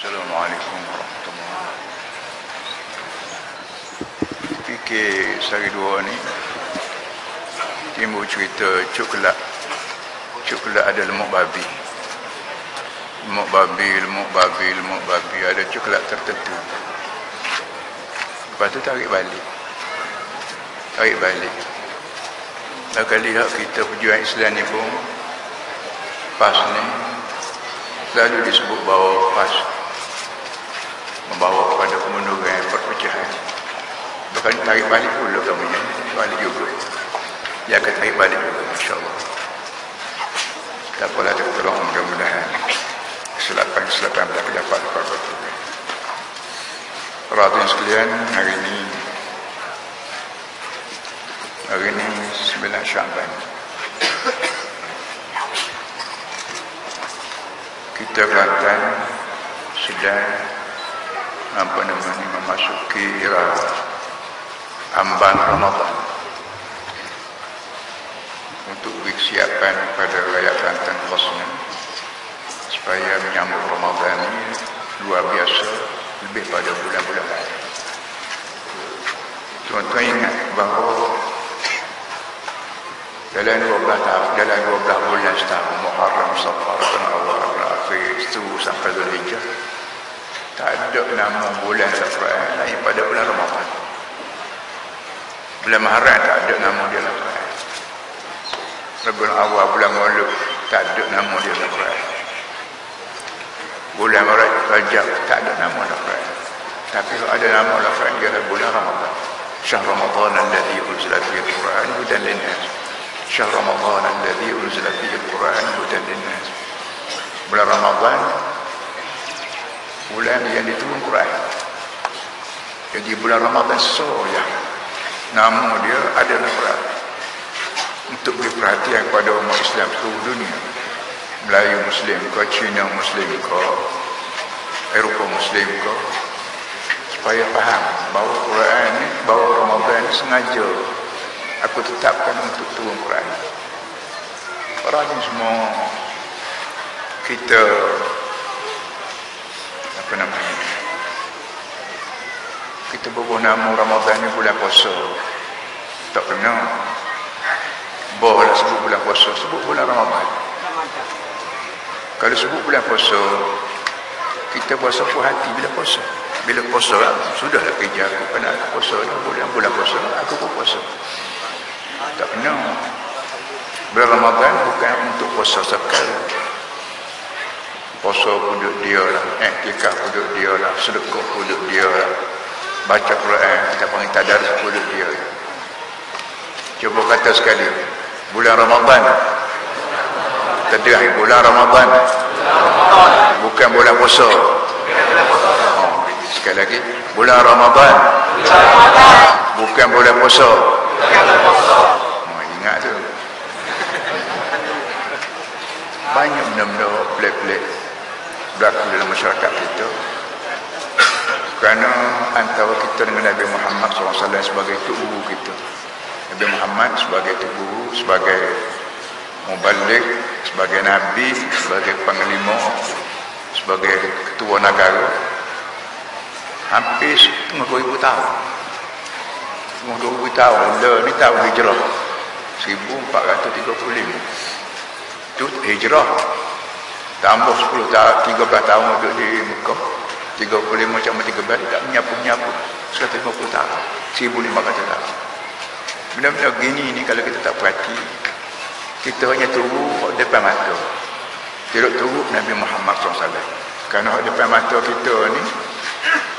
Assalamualaikum warahmatullahi wabarakatuh. Fikir sehari dua ni timbul cerita coklat ada lemuk babi. Lemuk babi ada coklat tertentu. Lepas tu tarik balik. Maka lihat kita perjuangan Islam ni pun PAS ni selalu disebut bahawa PAS membawa kepada kemunduran, perpecahan. Bahkan tarik balik pula kamu ni, balik juga. Dia akan tarik balik juga, insyaAllah. Tak apalah, tak tolong mudah-mudahan kesilapan tak dapat apa-apa. Para hadirin sekalian, hari ini 9 Syaban. Kita Kelantan sedang memasuki ambang Ramadan. Untuk persiapan pada rakyat Kelantan khususnya supaya menyambut Ramadan ini luar biasa lebih pada bulan-bulan lain. Tuan-tuan ingat bahawa dalam 12 bulan setahun Muharram, Safar, Awal, Akhir, itu sampai Zulhijjah, tak ada nama bulan Al-Quran lain pada bulan Ramadan. Bulan Muharram tak ada nama dia Al-Quran. Bulan Awal, bulan Maulud tak ada nama dia Al-Quran. Bulan Rajab tak ada nama Al-Quran. Tapi ada nama Al-Quran dia adalah bulan Ramadan. Syahr Ramadan alladhi unzila fihi al-Quran hudan lin-nas. Syahr Ramadan alladhi unzila fihi al-Quran hudan lin-nas. Bulan Ramadan bulan yang diturun Quran. Jadi bulan Ramadan ya, nama dia adalah Quran. Untuk beri perhatian kepada umat Islam seluruh dunia, Melayu Muslim ke, Cina Muslim ke, Eropah Muslim ke, supaya faham bahawa Quran ni, bahawa Ramadan ni sengaja aku tetapkan untuk turun Quran. Orang ni semua kita kita berbuah nama Ramadan ni bulan puasa. Tak kena bahawa sebut bulan puasa, sebut bulan Ramadan. Kalau sebut bulan puasa, kita puasa puas hati bila puasa. Bila puasa lah, sudahlah kerja aku kena puasa lah, bulan puasa aku pun puasa. Tak kena. Bulan Ramadan bukan untuk puasa sekali. Puasa puduk dia lah, iktikaf puduk dia lah, sedekah puduk dia lah, baca Quran, kita panggil tadarus puduk dia. Cuba kata sekali, bulan Ramadan. Tadi bulan Ramadan. Bukan bulan puasa. Sekali lagi, bulan Ramadan. Bukan bulan puasa. Ingat tu. Banyak benda-benda pelik-pelik berlaku dalam masyarakat kita, kerana antara kita dengan Nabi Muhammad SAW sebagai tok guru kita. Nabi Muhammad sebagai tok guru, sebagai mubalik, sebagai Nabi, sebagai panglima, sebagai ketua negara, hampir 2,000 tahun. 2,000 tahun. Ni tahun hijrah 1435. Itu hijrah. Tambah 10 tahun, 13 tahun duduk di Mekah. 35 macam 13, tak menyapu-menyapu. 150 tahun. 1,500 tahun. Benda-benda gini ni kalau kita tak perhati, kita hanya tunggu depan mata. Tidak tunggu Nabi Muhammad SAW. Kerana depan mata kita ni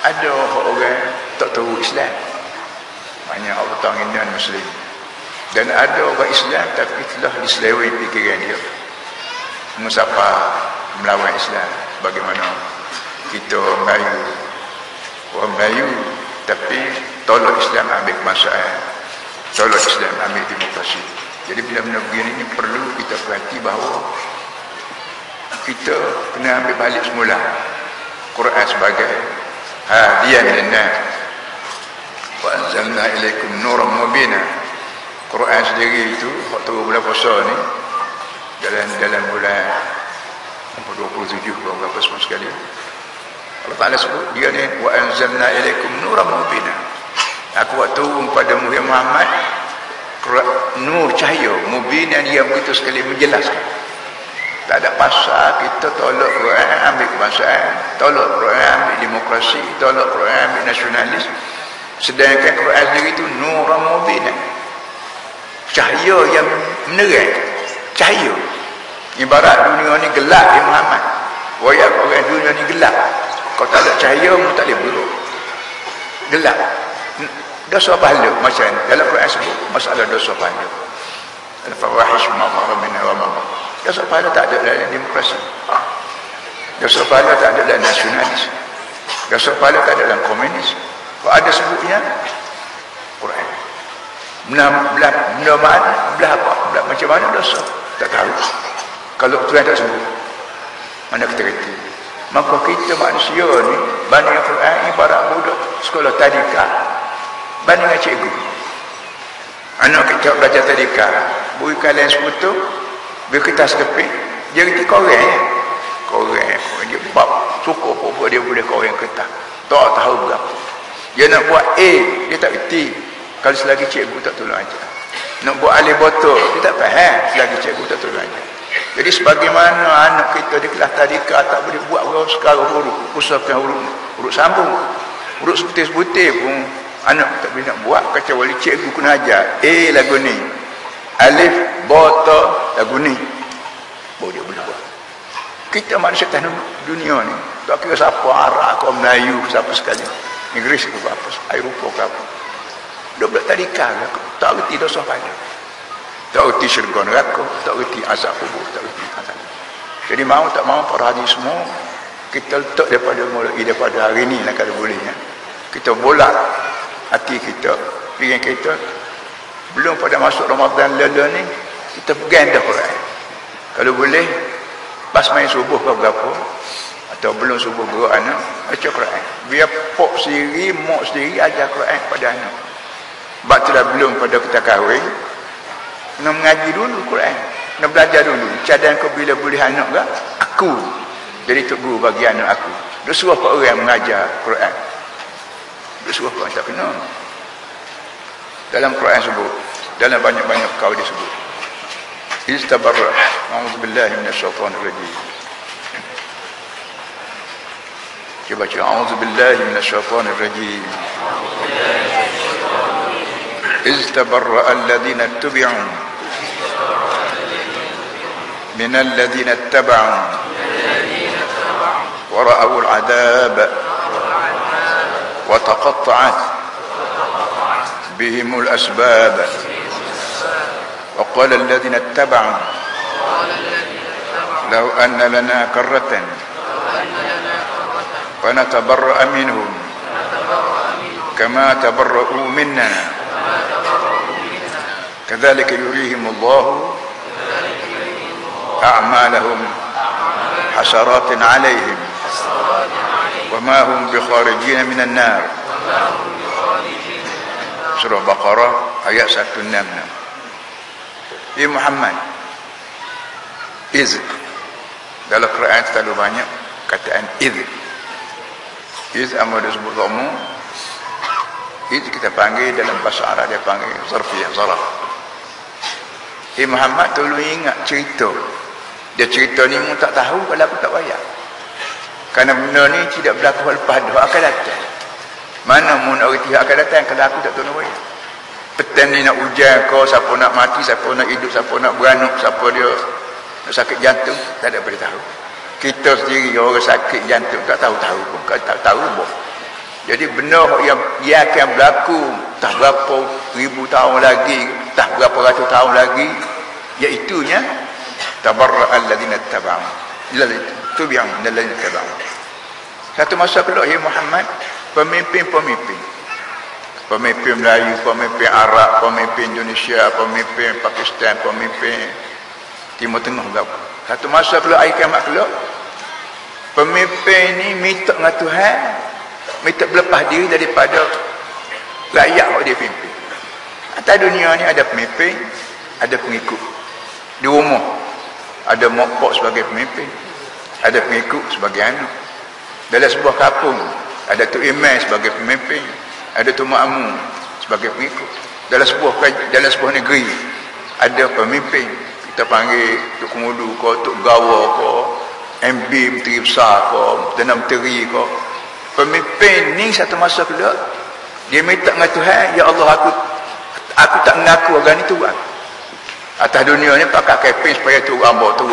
ada orang tak tahu Islam. Banyak orang Indian Muslim. Dan ada orang Islam tapi telah diseleweng fikiran dia. Siapa melawan Islam, bagaimana kita orang Melayu tapi tolak Islam ambil kebangsaan, tolak Islam ambil demokrasi. Jadi bila-bila begini ni perlu kita perhati bahawa kita kena ambil balik semula Quran sebagai hadiyan linnas wa anzalna ilaikum nuran mubina. Quran sendiri itu waktu bulan puasa ni dalam bulan 27 berapa semua sekali Allah Ta'ala sebut dia ni wa anzalna ilaikum nuran mubina. Aku buat turun pada Muhammad nur cahaya mubina yang begitu sekali menjelaskan. Tak ada pasal kita tolak Quran ambil kebangsaan, tolak Quran ambil demokrasi, tolak Quran ambil nasionalis. Sedangkan Quran sendiri itu nuran mubina, cahaya yang menerang, cahaya. Ibarat dunia ni gelap ya Muhammad. Waya orang dunia ni gelap. Kau tak ada cahaya, mu tak boleh buruk. Gelap. Dosa pahala macam dalam Quran sebut masalah dosa pahala. Al-fawahish ma dhahara minha wa ma batan. Dosa pahala tak ada dalam demokrasi. Dosa pahala tak ada dalam nasionalis. Dosa pahala tak ada dalam komunis. Kalau ada sebutnya Quran. Benar mana? Belah apa? Belah macam mana dosa? Tak tahu. Kalau Tuhan tak sebut, mana kita kata? Maka kita manusia ni banding Quran ibarat budak sekolah tadika. Banding dengan cikgu. Anak kita belajar tadika, beri kalian sekutu, beri kertas keping, dia reti korang ya. Korang dia bab cukup apa dia boleh korang kertas. Tak tahu berapa. Dia nak buat A, dia tak reti. Kalau selagi cikgu tak tolong ajar. Nak buat alif botol, dia tak faham selagi cikgu tak tolong ajar. Jadi sebagaimana anak kita di kelas tadika tak boleh buat sekarang huruf, usapkan huruf sambung, huruf sebutir-sebutir pun anak tak boleh nak buat kecuali cikgu kena ajar. A lagu ni, alif botol lagu ni, baru dia boleh buat. Kita manusia tanah dunia ni tak kira siapa Arab ke Melayu siapa sekali, Inggeris ke apa, Eropah ke apa, dia buat tadika tak reti dosa pada, tak reti syurga neraka, tak reti azab kubur, tak reti azab. Jadi mau tak mau para haji semua kita letak daripada hari ni lah kalau boleh ya. Kita bolak hati kita, pikiran kita belum pada masuk Ramadan lala ni kita pegang dah Quran. Kalau boleh pas main subuh ke berapa atau belum subuh gerak anak baca Quran. Biar pok sendiri, mak sendiri ajar Quran pada anak. Sebab tu dah belum pada kita kahwin kena mengaji dulu Quran, kena belajar dulu. Cadang kau bila boleh anak ke? Aku jadi tok guru bagi anak aku. Dia suruh pak orang mengajar Quran. Dia suruh pak tak kena. Dalam Quran sebut, dalam banyak-banyak kau disebut. Istabarra. A'udzubillahi minasyaitonir rajim. Coba baca a'udzubillahi minasyaitonir rajim. Istabarra alladhina tubi'u من الذين اتبعوا ورأوا العذاب وتقطعت بهم الأسباب وقال الذين اتبعوا لو أن لنا كرة فنتبرأ منهم كما تبرؤوا منا كذلك يريهم الله أعمالهم حسرات عليهم وما هم بخارجين من النار. Surah Baqarah ayat 166. Ya Muhammad, iz dalam Quran terlalu banyak kataan iz. Iz amat disebut kamu. Iz kita panggil dalam bahasa Arab dia panggil zarfiyah, zaraf. Ya Muhammad, tolong ingat cerita. Dia cerita ni mu tak tahu kalau aku tak bayar. Kerana benda ni tidak berlaku lepas dah akan datang. Mana mu nak reti akan datang kalau aku tak tahu nak bayar. Petang ni nak hujan kau, siapa nak mati, siapa nak hidup, siapa nak beranak, siapa dia nak sakit jantung, tak ada beritahu. Kita sendiri orang sakit jantung tak tahu-tahu pun, tak tahu pun. Jadi benda yang akan berlaku tak berapa ribu tahun lagi, tak berapa ratus tahun lagi, iaitunya tabarra alladhina tabau tubi'u min alladhina tabau. Satu masa kelak ya Muhammad, pemimpin-pemimpin Melayu, pemimpin Arab, pemimpin Indonesia, pemimpin Pakistan, pemimpin Timur Tengah berapa. Satu masa kelak air kiamat kelak, pemimpin ni minta dengan Tuhan, minta berlepas diri daripada rakyat yang dia pimpin. Atas dunia ni ada pemimpin, ada pengikut. Di rumah ada mak pak sebagai pemimpin, ada pengikut sebagai anak. Dalam sebuah kampung ada tu imam sebagai pemimpin, ada tu makmum sebagai pengikut. Dalam sebuah negeri ada pemimpin, kita panggil tok kemudu ko, tok gawa ko, MB menteri besar ko, Perdana Menteri ko. Pemimpin ni satu masa kelak dia minta dengan Tuhan, ya Allah, aku tak mengaku agama ni Tuhan. Atas dunia ni pakai keping supaya turut ambo aku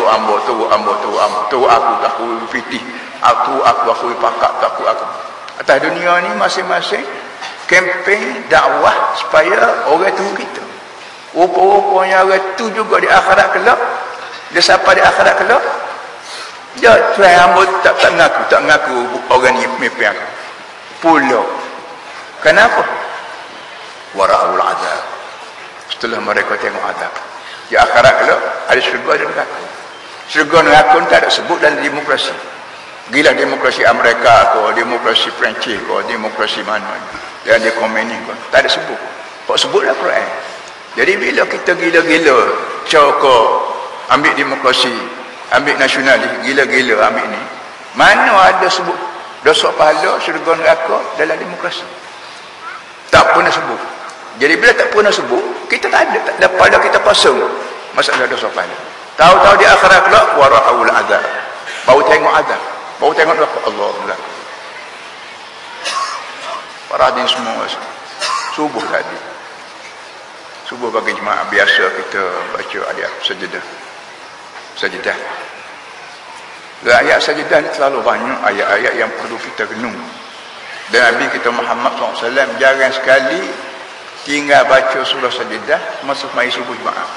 fitih, aku pakat aku. Atas dunia ni masing-masing kempen dakwah supaya orang tu kita. Rupa-rupanya orang tu juga di akhirat kelak, dia siapa di akhirat kelak, dia Tuhan hamba tak mengaku orang ni pemimpin aku. Pula kenapa? Wara'ul azab. Setelah mereka tengok azab di akhirat kelak, ada syurga dan neraka. Syurga dan neraka tak ada sebut dalam demokrasi. Gila demokrasi Amerika ko, demokrasi Perancis ko, demokrasi mana yang dia komunis ko, tak ada sebut. Kok sebutlah Quran. Jadi bila kita gila-gila cakap ambil demokrasi, ambil nasionalis, gila-gila ambil ni, mana ada sebut dosa pahala syurga neraka dalam demokrasi? Tak pernah sebut. Jadi bila tak pernah sebut, kita tak ada pada kita pasang masalah dosa pahala. Tahu-tahu di akhirat kelak wara'ul azab. Baru tengok azab. Baru tengok neraka. Allah Allah. Para hadirin semua, subuh tadi. Subuh bagi jemaah biasa kita baca ayat sajadah. Sajadah. Ayat sajadah ni terlalu banyak ayat-ayat yang perlu kita renung. Dan Nabi kita Muhammad SAW jarang sekali tinggal baca surah sajadah masa mai subuh jemaah.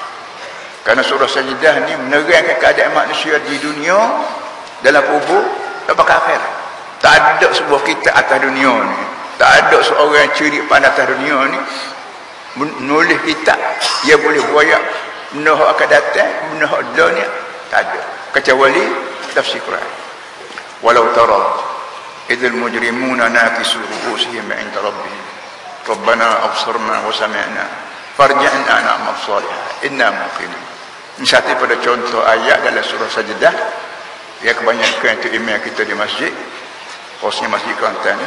Karena surah sajadah ni menerangkan keadaan manusia di dunia, dalam kubur, dan bakal akhirat. Tak ada sebuah kitab atas dunia ni, tak ada seorang yang ciri pandai atas dunia ni menulis kitab dia boleh buaya benda akan datang, benda dunia, tak ada kecuali tafsir Quran. Walau tara idzal mujrimuna nakisu ru'usihim 'inda rabbihim rabbana absarna wa sami'na farji'na na'mal salihah inna muqinun. Ini satu pada contoh ayat dalam surah Sajdah yang kebanyakan itu imam kita di masjid, khususnya masjid Kelantan,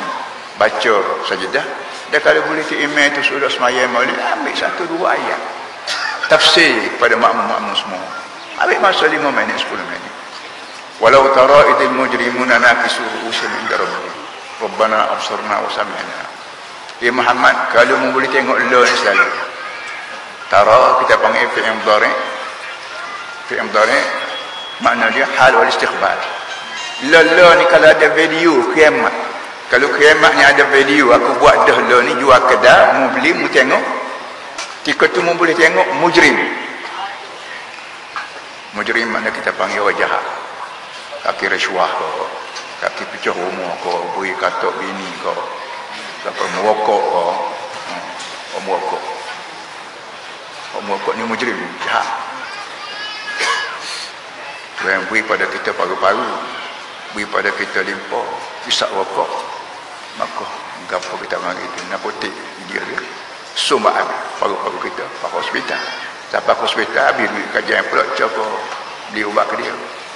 baca Sajdah. Dan kalau boleh tu imam itu sudah semayang maulid, ambil satu dua ayat tafsir kepada makmum-makmum semua, ambil masa 5 minit 10 minit. Walau tara idil mujrimuna nakisu ru'usihim 'inda rabbihim rabbana absarna wa sami'na. Ya Muhammad, kalau mu boleh tengok lo ni selalu. Tara kita panggil fi'il mudhari'. Fi'il mudhari' makna dia hal wal istiqbal. Lo ni kalau ada video kiamat. Kalau kiamat ni ada video, aku buat dah lo ni jual kedai, mu beli, mu tengok. Ketika tu mu boleh tengok mujrim. Mujrim makna kita panggil orang jahat. Kaki rasuah ko, kaki pecah rumah ko, beri katok bini ko, sampai merokok ko, merokok ni mujrim, jahat. Yang beri pada kita paru-paru, beri pada kita limpa, isap rokok, maka gapo kita panggil itu narkotik dia sumbaan paru-paru kita, pakai hospital. Sampai hospital habis duit kajian pula cakap beli ubat ke dia.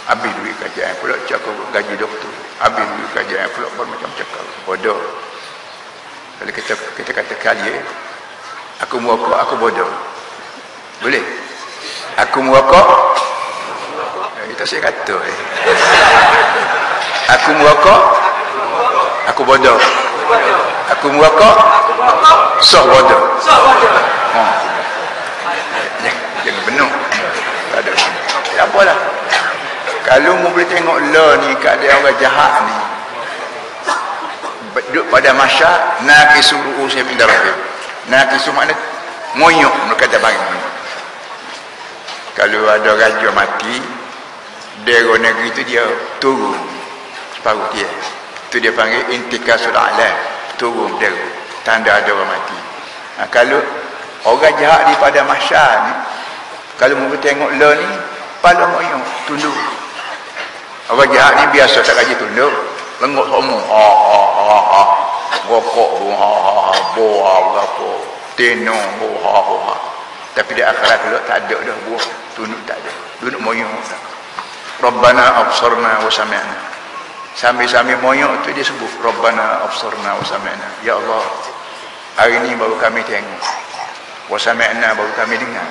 Habis duit kajian pula cakap gaji doktor. Habis duit kajian pula bermacam cakap. Bodoh. Kalau kita kata kali aku merokok, aku bodoh. Boleh? Aku merokok, itu saya kata aku merokok, aku bodoh. Aku merokok, soh bodoh. Jangan penuh. Ada. Tak apalah. Kalau mu boleh tengok lo ni keadaan orang jahat ni duduk pada masyarakat, nakisu ru'usihim 'inda rabbihim. Nakisu makna moyok, mereka kata bagi moyok. Kalau ada raja mati, daerah negeri tu dia turun separuh dia. Itu dia panggil intikasul a'la, turun daerah, tanda ada orang mati. Kalau orang jahat di pada masyarakat ni, kalau mu tengok lo ni, pala moyok, tunduk. Orang jahat ni biasa tak gaji tunduk, lengok semua, rokok, apa, tenong, tapi di akhirat kelak tak ada dah buah, tunduk tak ada, duduk moyong. Rabbana absarna wa sami'na. Sambil-sambil moyok tu dia sebut Rabbana absarna wa sami'na. Ya Allah, hari ni baru kami tengok, wa sami'na baru kami dengar.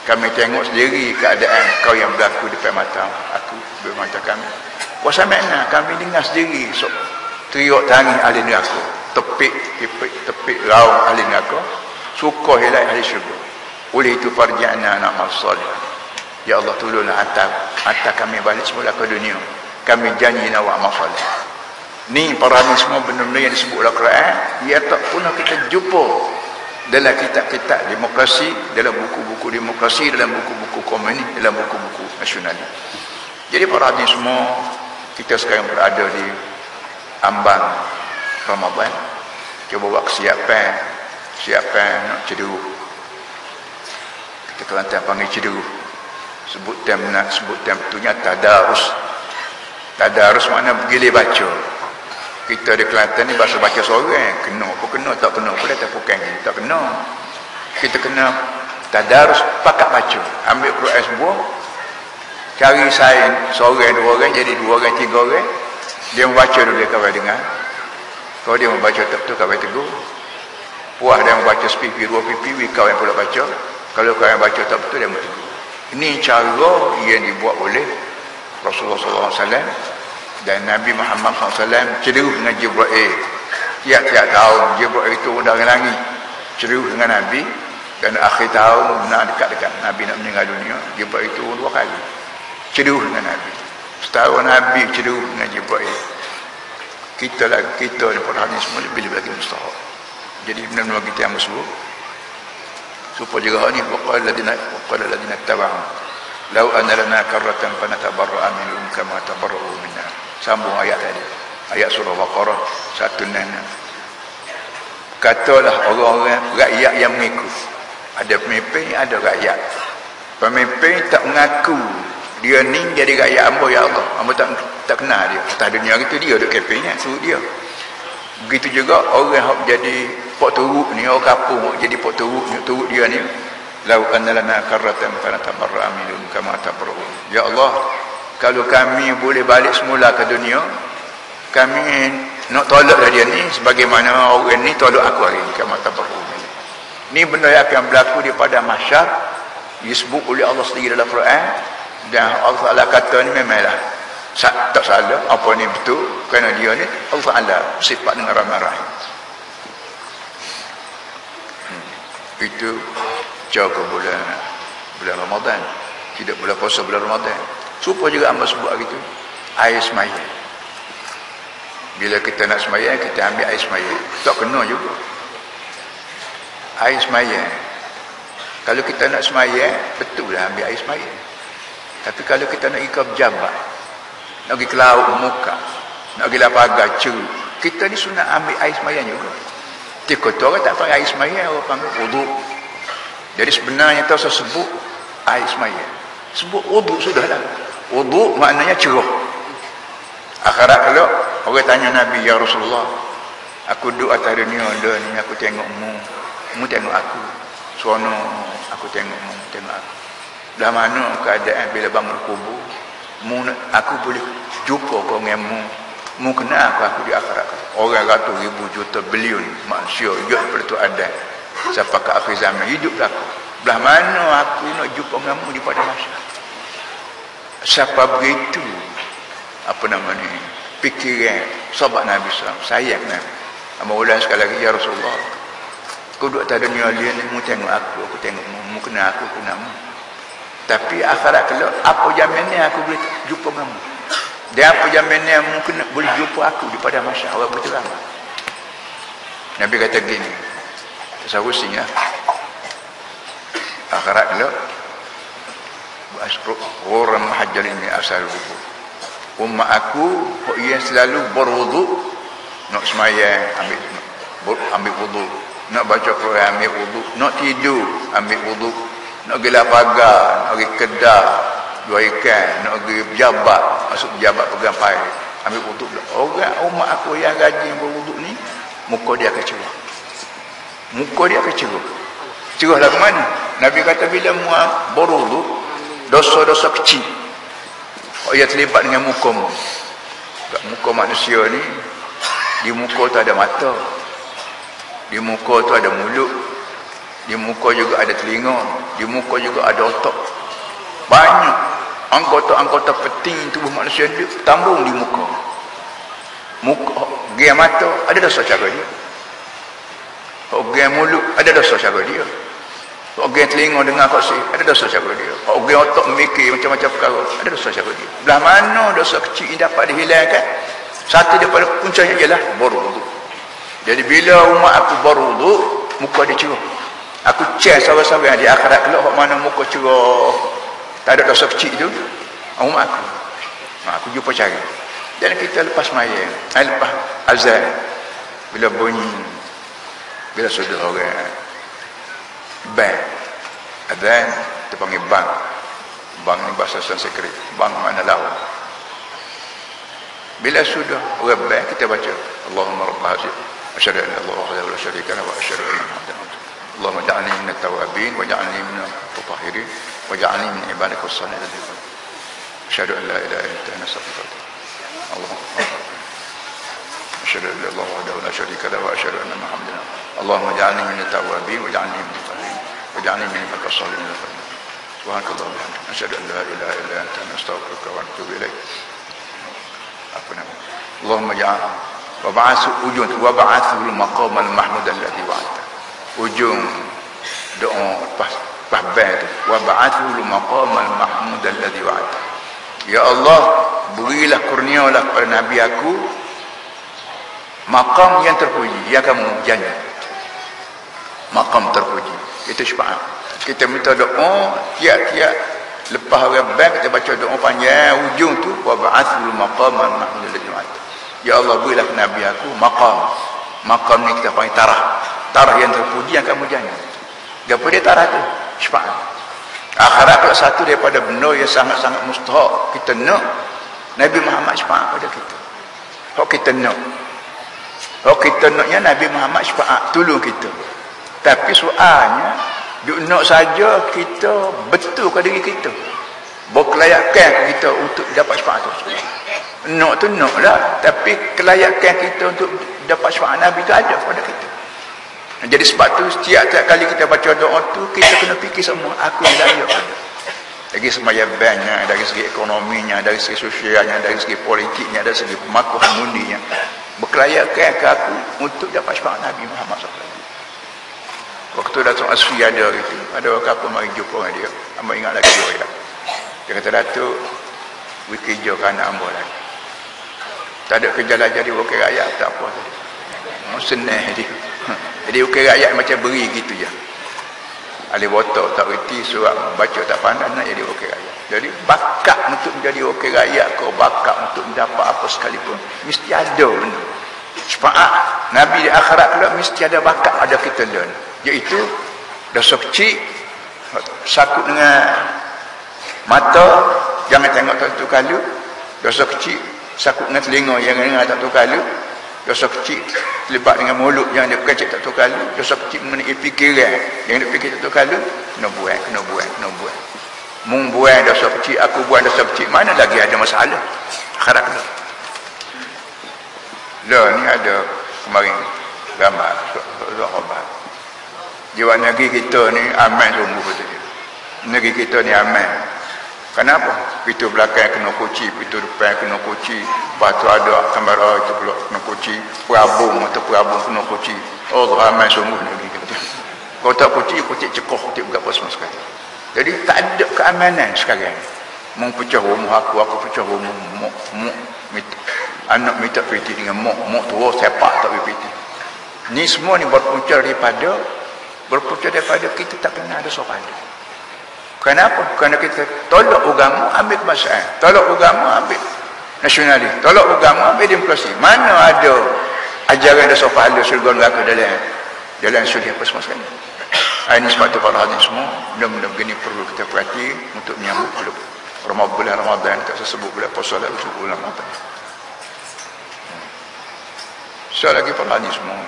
Kami tengok sendiri keadaan kau yang berlaku depan mata aku, depan mata kami. Wa sami'na, kami dengar sendiri teriak tangis ahli neraka, tepik raung ahli neraka, suka hilai ahli syurga. Oleh itu farja'na na'mal salih. Ya Allah, tolonglah hantar kami balik semula ke dunia. Kami janji nak buat amal soleh. Ni para ni semua benda-benda yang disebut dalam Quran, ia tak pernah kita jumpa dalam kitab-kitab demokrasi, dalam buku-buku demokrasi, dalam buku-buku komunis, dalam buku-buku nasionalis. Jadi para ni semua, kita sekarang berada di ambang Ramadan. Cuba buat kesiapan nak cederuh. Kita Kelantan panggil cederuh. Sebut tem tentunya tadarus makna bergilir baca. Kita di Kelantan ni bahasa baca seorang, kena tak kena pun dah bukan tak kena. Kita kena tadarus pakat baca, ambil Quran sebuah, cari sain seorang dua orang jadi dua orang tiga orang, dia membaca dulu dia kawan dengar. Kalau dia membaca tak betul kawan tegur. Puas dia membaca sepipi dua pipi, kawan pula baca. Kalau kawan baca tak betul dia tegur. Ini cara yang dibuat oleh Rasulullah SAW dan Nabi Muhammad SAW cederuh dengan Jibril. Tiap-tiap tahun Jibril itu dari langit cederuh dengan Nabi, dan akhir tahun nak dekat-dekat Nabi nak meninggal dunia, Jibril itu 2 kali cederuh dengan Nabi. Setahun Nabi cederuh dengan Jibril. Kita ni pada hari semua lebih lagi mustahak. Jadi benar-benar kita yang bersuruh supaya juga ni waqala ladina taba'u law anna lana karratan fanatabarra'a minhum kama tabarra'u minna. Sambung ayat tadi, ayat surah Baqarah 166. Katalah orang-orang rakyat yang mengikut, ada pemimpin, ada rakyat. Pemimpin tak mengaku dia ni jadi rakyat hamba, ya Allah, hamba tak kenal dia atas dunia itu, dia duk kepingnya suruh dia. Begitu juga orang yang jadi pok turuk ni, orang kapung jadi pok turuk dia ni, lau anna lana karratan fanatabarra'a minhum kama tabarra'u. Ya Allah, kalau kami boleh balik semula ke dunia, kami nak tolak dia ni sebagaimana orang ni tolak aku hari ni, kama tabarra'u. Ni benda yang akan berlaku di pada mahsyar, disebut oleh Allah sendiri dalam Quran, dan Allah Taala kata ni memanglah tak salah, apa ni betul, kerana dia ni Allah Taala sifat dengan ramai-ramai. Itu jaga bulan Ramadan, tidak boleh puasa bulan Ramadan. Supaya juga hamba sebut hari itu air sembahyang. Bila kita nak sembahyang, kita ambil air sembahyang, tak kena juga air sembahyang. Kalau kita nak sembahyang, betul lah ambil air sembahyang. Tapi kalau kita nak ikut pejabat, nak pergi ke laut muka, nak pergi lapagar ceru, kita ni sunat ambil air sembahyang juga. Tiga orang tak pakai air sembahyang, orang panggil wuduk. Jadi sebenarnya tak usah sebut air sembahyang, sebut wuduk sudah lah. Wuduk maknanya cerah. Akhirat kalau orang tanya Nabi, ya Rasulullah, aku duduk atas dunia ni, aku tengok mu tengok aku, suara aku tengok mu tengok aku. Dah mana keadaan bila bangun kubur, aku boleh jumpa kau dengan mu kenal aku di akhirat. Orang ratus ribu juta bilion manusia hidup daripada tu ada sampai ke akhir zaman hidup aku. Belah mana aku nak jumpa dengan mu di pada masa. Siapa begitu fikiran sahabat Nabi SAW, sayang Nabi. Amaullah sekali lagi, ya Rasulullah, aku duduk atas dunia lian ni, mu tengok aku tengok mu kenal aku kenal mu. Tapi akhirat kalau apa jaminnya aku boleh jumpa dengan mu, dan apa jaminnya mu boleh jumpa aku di pada masa orang berceramah. Nabi kata gini, tasawusinya akhirat kalau orang mahajjalin min asal wudhu, umat aku yang selalu berwuduk, nak semayang ambil wuduk, nak baca Quran ambil wuduk, nak tidur ambil wuduk, nak pergi lapagar, nak pergi kedah dua ikan, nak pergi pejabat, masuk pejabat pegang pai, ambil wuduk. Orang umat aku yang rajin berwuduk ni, muka dia akan cerah. Muka dia akan cerah. Cerahlah ke mana? Nabi kata bila muat berwuduk, dosa-dosa kecil ia terlibat dengan mukamu, kat muka manusia ni, di muka tu ada mata, di muka tu ada mulut, di muka juga ada telinga, di muka juga ada otak. Banyak anggota-anggota penting tubuh manusia dia tambung di muka. Muka, gian mata ada dosa cara dia. Gian mulut ada dosa cara dia. Gian telinga dengar kau ada dosa cara dia. Gian otak memikir macam-macam perkara ada dosa cara dia. Belah mana dosa kecil ini dapat dihilangkan? Satu daripada puncanya ialah berwuduk. Jadi bila umat aku berwuduk, muka dia cerah. Aku cek sahabat-sahabat yang di akhirat kelak mana muka cerah, tak ada dosa kecil tu, umat aku. Aku jumpa cari. Dan kita lepas mayang, lepas azan, bila bunyi, bila sudah orang bank, azan, kita panggil bank. Bank ni bahasa Sanskrit, bank mana lawan. Bila sudah orang bank, kita baca Allahumma rabb hadhihi asyhadu an la ilaha illa Allah syarika lahu wa asyhadu anna Muhammadan rasulullah. Allahumma ja'alni minat tawabin wa ja'alni minal mutatahhirin wa ja'alni min ibadika as-salihin. Asyhadu an la ilaha illa anta astaghfiruka. Allahumma asyhadu an la ilaha illa Allah syarika lahu wa asyhadu anna Muhammadan. Allahumma ja'alni minat tawabin wa ja'alni minal mutatahhirin wa ja'alni min ibadika as-salihin. Subhanakallah wa bihamdika asyhadu an la ilaha illa anta astaghfiruka wa atubu ilaik. Apa nama? Allahumma ja'al wa ba'athu ujun wa ba'athu al-maqam al-mahmud alladhi wa'ata. Ujung doa pas bab tu wa ba'athu al-maqam al-mahmud alladhi wa'ata. Ya Allah, berilah kurnialah kepada nabi aku maqam yang terpuji yang kamu janji. Maqam terpuji. Itu syafaat. Kita minta doa tiap-tiap lepas orang bank kita baca doa panjang ujung tu wa ba'athul maqam al-mahmud alladhi wa'ata. Ya Allah, berilah ke nabi aku maqam. Maqam ni kita panggil tarah yang terpuji yang kamu janji. Gapo dia tarah tu? Syafaat. Akhirat kalau satu daripada benda yang sangat-sangat mustahak kita nak Nabi Muhammad syafaat pada kita. Hak kita nak. Hak kita naknya Nabi Muhammad syafaat tolong kita. Tapi soalnya duk nak saja kita betul ke diri kita. Berkelayakan kita untuk dapat syafaat tu. Nak tu nak lah. Tapi kelayakan kita untuk dapat syafaat Nabi tu ada pada kita. Jadi sebab tu setiap kali kita baca doa tu kita kena fikir semua aku yang layak ada. Dari semaya banknya, dari segi ekonominya, dari segi sosialnya, dari segi politiknya, dari segi pemakuan mundinya. Berkelayakan ke aku untuk dapat syafaat Nabi Muhammad SAW. Waktu Datuk Asri ada gitu, ada orang kapal mari jumpa dengan dia. Hamba ingat lagi dia. Dia kata, Datuk, we kerja kan anak hamba lagi. Tak ada kerja lah jadi wakil rakyat, tak apa tadi. Senang dia. Jadi wakil rakyat macam beri gitu je. Ahli botak tak reti, surat baca tak pandai, nak jadi wakil rakyat. Jadi bakat untuk menjadi wakil rakyat kau, bakat untuk mendapat apa sekalipun, mesti ada benda. Syafaat Nabi di akhirat pula mesti ada bakat ada kita learn. Iaitu dosa kecil sakut dengan mata jangan tengok satu kali, dosa kecil sakut dengan telinga jangan dengar satu kali, dosa kecil terlibat dengan mulut jangan dia kecek satu kali, dosa kecil mengenai fikiran jangan dia fikir satu kali, kena buang. Mung buang dosa kecil, aku buang dosa kecil, mana lagi ada masalah akhirat pula. Lah ni ada kemarin gambar sahabat. Jiwa negeri kita ni aman sungguh kata dia. Negeri kita ni aman. Kenapa? Pintu belakang kena kunci, pintu depan kena kunci, lepas tu ada kamera itu pula kena kunci, perabung kena kunci. Oh, aman sungguh negeri kita. Kalau tak kunci cekoh, tak buka apa semua sekali. Jadi tak ada keamanan sekarang. Mau pecah rumah aku pecah rumah anak minta piti dengan mak tua sepak tak piti. Ni semua ni berpunca daripada kita tak kenal ada sopan. Kenapa? Kerana kita tolak agama ambil kebangsaan, tolak agama ambil nasionalis, tolak agama ambil demokrasi. Mana ada ajaran ada sopan ada surga neraka dalam suri apa semua sekali. Ini sebab tu para hadirin semua benda-benda begini perlu kita perhati untuk menyambut bulan Ramadan. Tak saya sebut bulan puasa lah untuk bulan Ramadan. Sekali lagi para hadirin semua,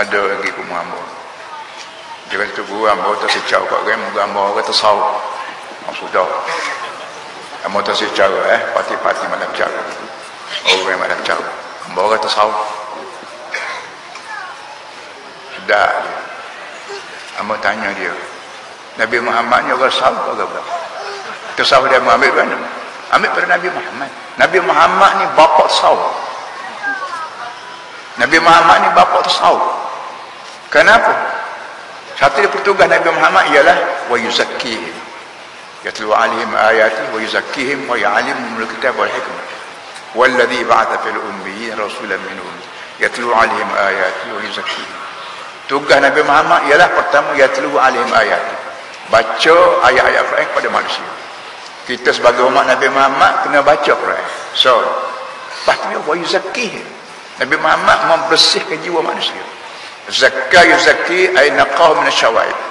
ada lagi kumur hamba. Dia kata guru hamba tak secau kat orang, guru hamba kata sawak. Sudah. Motor secara parti-parti malam cara. Orang malam cara. Bawa tasawuf. Sudah dia. Amo tanya dia. Nabi Muhammad ni orang tasawuf ke apa? Tasawuf dia ambil mana? Ambil pada Nabi Muhammad. Nabi Muhammad ni bapa tasawuf. Nabi Muhammad ni bapa tasawuf. Kenapa? Satu dari pertugas Nabi Muhammad ialah wa yuzakkihim. Yatlu alaihim ayati wa yuzakkihim wa ya'allimuhumul kitaba wal hikmah. Walladhi ba'atha fil ummiyyin rasulan minhum yatlu alaihim ayati wa yuzakkihim. Tugas Nabi Muhammad ialah pertama yatlu alaihim ayati. Baca ayat-ayat Quran kepada manusia. Kita sebagai umat Nabi Muhammad kena baca Quran. So, lepas tu wa yuzakkihim. Nabi Muhammad membersihkan jiwa manusia. Zakka yuzakki ay naqahu min asyawaib.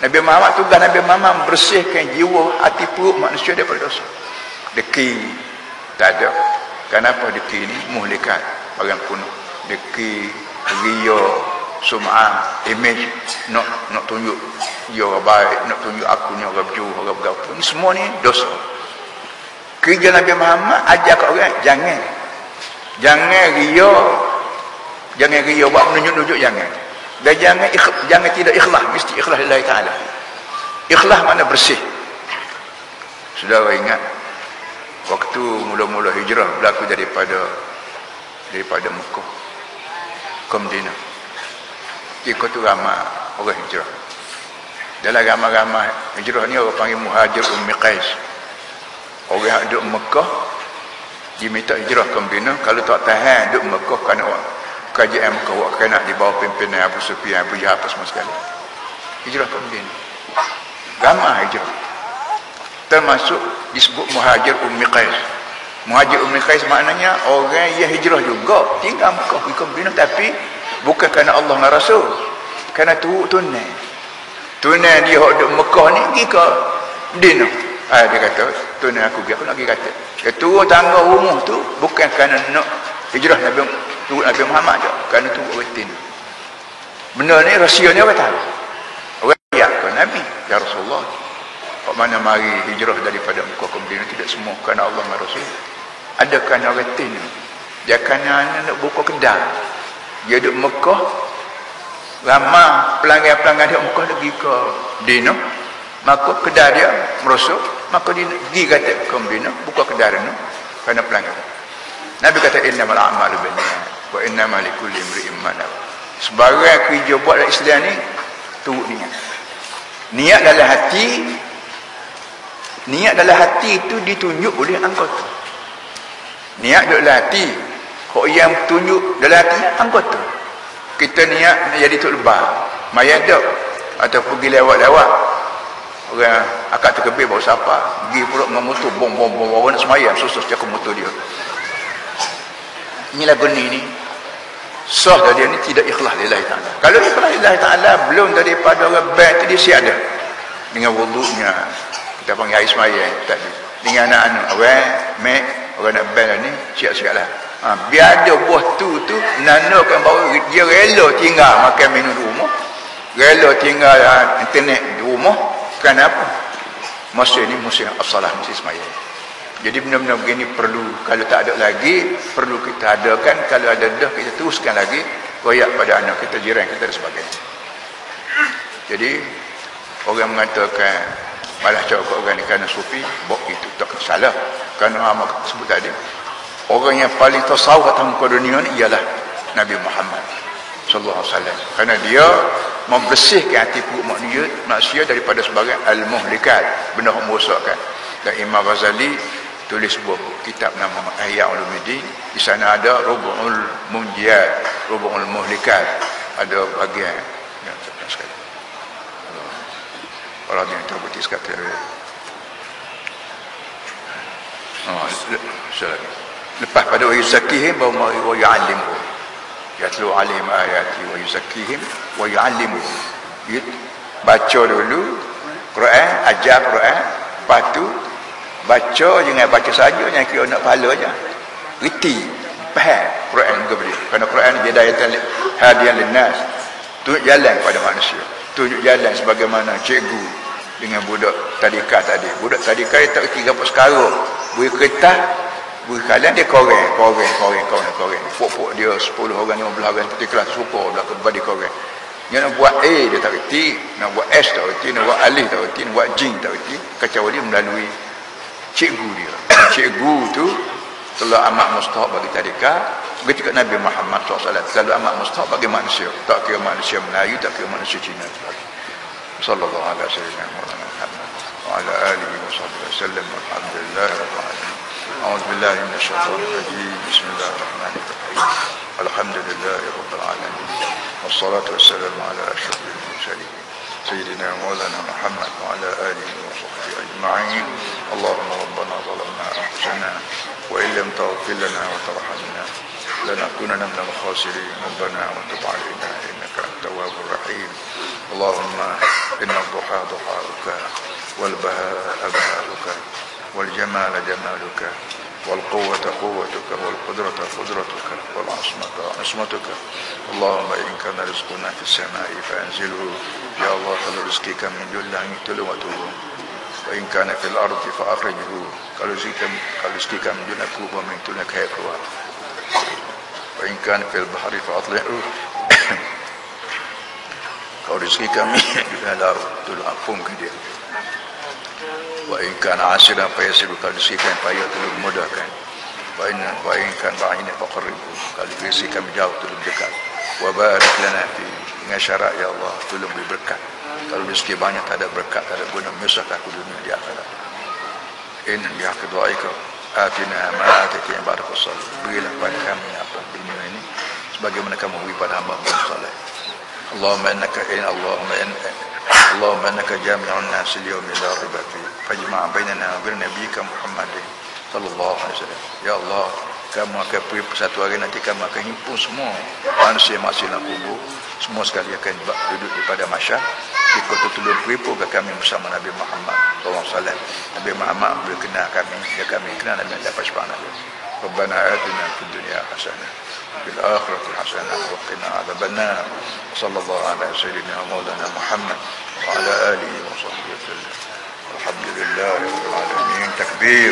Nabi Muhammad tugas Nabi Muhammad membersihkan jiwa hati perut manusia daripada dosa. Deki tak ada. Kenapa deki ni muhlikat barang kuno. Deki, riya, sum'ah, image, nak tunjuk dia orang baik, nak tunjuk aku ni orang berjuh, orang berapa. Ni semua ni dosa. Kerja Nabi Muhammad ajar kat orang jangan riya buat menunjuk-nunjuk jangan. Dan jangan tidak ikhlas, mesti ikhlas lillahi ta'ala. Ikhlas mana bersih. Saudara ingat waktu mula-mula hijrah berlaku daripada Mekah ke Madinah. Ikut tu ramai orang hijrah. Dalam ramai-ramai hijrah ni orang panggil muhajir Ummi Qais. Orang yang duduk Mekah diminta hijrah ke Madinah. Kalau tak tahan duduk Mekah kerana kajian Mekah awak kena di bawah pimpinan Abu Sufyan, Abu Jahal semua sekali. Hijrah ke Madinah. Ramai hijrah. Termasuk disebut muhajir Ummi Qais. Muhajir Ummi Qais maknanya orang yang hijrah juga tinggal Mekah pergi ke Madinah, tapi bukan kerana Allah dan Rasul, kerana tunai dia duduk Mekah ni pergi ke Madinah. Dia kata tunai aku nak pergi kata turun tangga rumah tu bukan kerana nak hijrah Nabi Muhammad je, kerana tu rutin. Benda ni rahsia ni orang tahu. Orang ya ke Nabi, ya Rasulullah, kok mana mari hijrah daripada Mekah ke Madinah tidak semua kerana Allah dan Rasul. Ada kerana rutin. Dia kerana nak buka kedai. Dia duduk Mekah, ramai pelanggan-pelanggan dia Mekah dia pergi ke Madinah, maka kedai dia merosot, maka dia pergi kata ke Madinah buka kedai dia kerana pelanggan. Nabi kata innamal a'malu binniyat wa innamal likulli imri'in ma nawa. Sebarang kerja buat dalam Islam ni turut niat. Niat dalam hati itu ditunjuk oleh anggota. Niat dalam hati, kok yang tunjuk dalam hati anggota. Kita niat nak jadi tok lebah, mayat dak atau pergi lewat-lewat. Orang akak terkebir bawa siapa, pergi pula dengan motor bom orang nak semayang susah cakap motor dia. Inilah guni ni. Sah dia ni tidak ikhlas lillahi ta'ala. Kalau ikhlas lillahi ta'ala belum daripada orang baik tu dia siap ada. Dengan wudu'nya, kita panggil air semayang tadi. Dengan anak-anak orang nak bel ni siap-siap lah. Biar ada buah tu nanakan bahawa dia rela tinggal makan minum di rumah, rela tinggal internet di rumah. Kenapa? Masa ni musim as-salah, musim semayang. Jadi benda-benda begini perlu, kalau tak ada lagi perlu kita adakan, kalau ada dah kita teruskan lagi royak pada anak kita, jiran kita dan sebagainya. Jadi orang mengatakan malah cakap orang ni kerana sufi, itu tak salah. Kerana hamba sebut tadi, orang yang paling tasawuf atas muka dunia ni ialah Nabi Muhammad sallallahu alaihi wasallam, kerana dia membersihkan hati perut manusia daripada sebagai al-muhlikat, benda yang merosakkan. Dan Imam Ghazali tulis sebuah kitab nama Ihya Ulumuddin. Di sana ada Rub'ul Munjiyat, Rub'ul Muhlikat, ada bahagian yang terkenal sekali. Orang yang terbukti sekali. Lepas pada wa yuzakkihim wa yu'allimuhum, yatlu alaihim ayati wa yuzakkihim wa yu'allimuhum. Baca dulu Quran, ajar Quran, lepas tu baca, jangan baca saja, jangan kira nak pahala je. Reti, faham Quran juga boleh. Kerana Quran hidayatan hadiyan linnas, tunjuk jalan kepada manusia, tunjuk jalan sebagaimana cikgu dengan budak tadika tadi. Budak tadika dia tak reti apa sekarang, bui kertas, bui kalian dia koreng. Pok-pok dia 10 orang 15 orang putih kelas suka dah kembali koreng. Dia nak buat A dia tak reti, nak buat S tak reti, nak buat alif tak reti, nak buat jing tak reti. Kacau dia melalui cikgu dia. Cikgu tu telah amat mustahak bagi tadika. Begitu Nabi Muhammad SAW selalu amat mustahak bagi manusia. Tak kira manusia Melayu, tak kira manusia Cina. Sallallahu alaihi wasallam wa ala alihi wa sahbihi wasallam. Alhamdulillah rabbil alamin. A'udzu billahi minasy syaithanir rajim. Bismillahirrahmanirrahim. Alhamdulillahi rabbil alamin. Wassalatu wassalamu ala asyrafil mursalin. سيدنا مولانا محمد وعلى آله وصحبه أجمعين. اللهم ربنا ظلمنا أنفسنا وإن لم تغفر لنا وترحمنا لنكونن من الخاسرين. ربنا وتب علينا إنك أنت التواب الرحيم. اللهم إن الضحى ضحاؤك والبهاء بهاؤك والجمال جمالك والقوة قوتك والقدرة قدرتك والعصمة عصمتك. اللهم إن كان رزقنا في السماء فأنزله يا الله. kalau rezeki kami di langit tolong turun. وإن كان في الأرض فأخرجه. kalau rezeki kami di neraka bumi tolong keluar. وإن كان في البحر فأطلعه. kalau rezeki kami di laut tolong apungkan dia. وإن كان عسيرا فيسر. kalau rezeki kami payah tolong mudahkan. وإن كان بعيدا فقربه. kalau rezeki kami jauh tolong dekat. وبارك لنا فيه. dengan syarat ya Allah tolong beri berkat. kalau rezeki banyak tak ada berkat, tak ada guna, menyusahkan aku dunia di akhirat. In bihaqi du'aika atina ma atati ibadak as-salih. berilah kepada kami apa dunia ini sebagaimana kamu beri pada hamba saleh. Allahumma innaka jami'un nas al-yawm la riba fi fajma' bainana wa bain nabiyyika Muhammadin sallallahu alaihi wasallam. Ya Allah, kamu akan beri satu hari nanti kamu akan himpun semua manusia masih dalam kubur, semua sekali akan duduk di pada masyar. Ikut tutulun peripu ke kami bersama Nabi Muhammad SAW. Nabi Muhammad berkenal kami, ya kami kenal Nabi dapat syafaat. Rabbana atina fid dunya hasanah fil akhirati hasanah wa qina adzabannar. Sallallahu ala sayyidina maulana Muhammad wa ala alihi wa sahbihi wasallam. Alhamdulillahi rabbil alamin. Takbir.